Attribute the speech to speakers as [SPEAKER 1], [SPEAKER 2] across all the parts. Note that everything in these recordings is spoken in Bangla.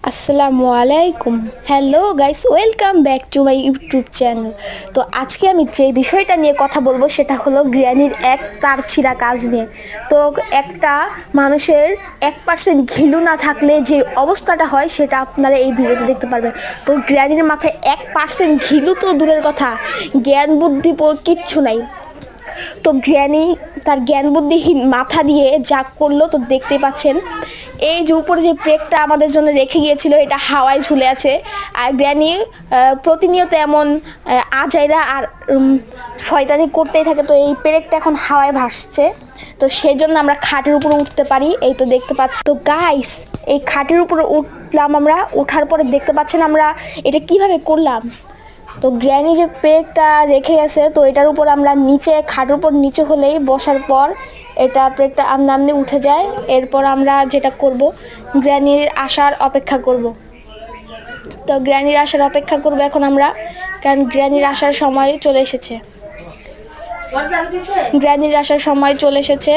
[SPEAKER 1] আসসালামু আলাইকুম। Hello guys, welcome back to my YouTube channel. তো আজকে আমি যে বিষয়টা নিয়ে কথা বলবো সেটা হলো গ্র্যানির এক তার ছিঁড়া কাজ নিয়ে। তো একটা মানুষের 1% ঘিলু না থাকলে যে অবস্থাটা হয় সেটা আপনারা এই ভিডিওতে দেখতে পারবেন। তো গ্র্যানির মাথায় 1% ঘিলু তো দূরের কথা, জ্ঞান বুদ্ধি কিচ্ছু নাই। তো গ্র্যানি তার জ্ঞান বুদ্ধিহীন মাথা দিয়ে যা করলো তো দেখতে পাচ্ছেন। এই যে উপরে যে প্রেকটা আমাদের জন্য রেখে গিয়েছিল এটা হাওয়ায় ঝুলে আছে। আর গ্র্যানি প্রতিনিয়ত এমন আজাইরা আর শয়তানি করতেই থাকে। তো এই পেরেকটা এখন হাওয়ায় ভাসছে, তো সেই জন্য আমরা খাটের উপরে উঠতে পারি। এই তো দেখতে পাচ্ছি। তো গাইস, এই খাটের উপরে উঠলাম আমরা। ওঠার পরে দেখতে পাচ্ছেন আমরা এটা কিভাবে করলাম। তো গ্র্যানি যে পেরেকটা রেখে গেছে, তো এটার উপর আমরা নিচে খাটের উপর নিচে হলেই বসার পর এটা পেরেকটা আমনে আমনে উঠে যায়। এরপর আমরা যেটা করব, গ্র্যানির আসার অপেক্ষা করব। তো গ্র্যানির আসার অপেক্ষা করব এখন আমরা, কারণ গ্র্যানির আসার সময় চলে এসেছে। গ্র্যানির আসার সময় চলে এসেছে।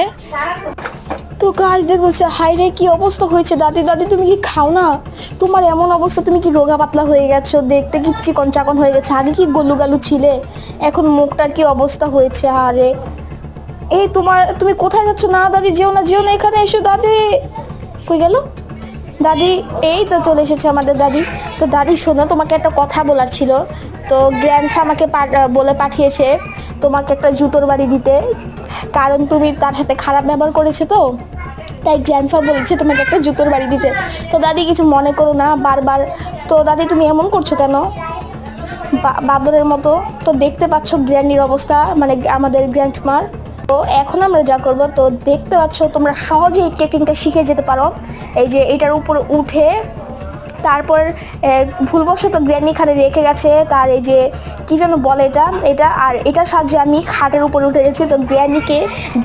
[SPEAKER 1] তো গাছ দেখবো, হাই রে কি অবস্থা হয়েছে। দাদি দাদি তুমি কি খাও না? তোমার এমন অবস্থা, তুমি কি রোগা পাতলা হয়ে গেছো, দেখতে কি চিকন চাকন হয়ে গেছে। আগে কি গলু গালু ছিলে, এখন মুখটার কি অবস্থা হয়েছে। আরে এই তুমি কোথায় যাচ্ছ? না দাদি যেও না যেও না, এখানে এসো। দাদি কই গেল দাদি? এই তো চলে এসেছে আমাদের দাদি। তো দাদি শোনো, তোমাকে একটা কথা বলার ছিল। তো গ্র্যান্ডফা আমাকে বলে পাঠিয়েছে তোমাকে একটা জুতোর বাড়ি দিতে, কারণ তুমি তার সাথে খারাপ ব্যবহার করেছো। তো তাই গ্র্যান্ডফা বলেছে তোমাকে একটা জুতোর বাড়ি দিতে। তো দাদি কিছু মনে করো না বারবার। তো দাদি তুমি এমন করছো কেন বাদরের মতো? তো দেখতে পাচ্ছ গ্র্যান্ডির অবস্থা, মানে আমাদের গ্র্যান্ডমার। তো এখন আমরা যা করব, তো দেখতে পাচ্ছ তোমরা সহজেই টেকনিকটা শিখে যেতে পারো। এই যে এটার উপর উঠে তারপর ভুলবশত গ্র্যানি এখানে রেখে গেছে তার এই যে কি যেন বলে এটা আর এটার সাহায্যে আমি খাটের উপরে উঠে গেছি। তো গ্র্যানিকে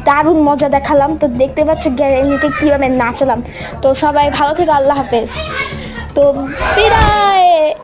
[SPEAKER 1] দারুণ মজা দেখালাম। তো দেখতে পাচ্ছ গ্র্যানিকে কীভাবে নাচালাম। তো সবাই ভালো থেকে, আল্লাহ হাফেজ। তো বিদায়।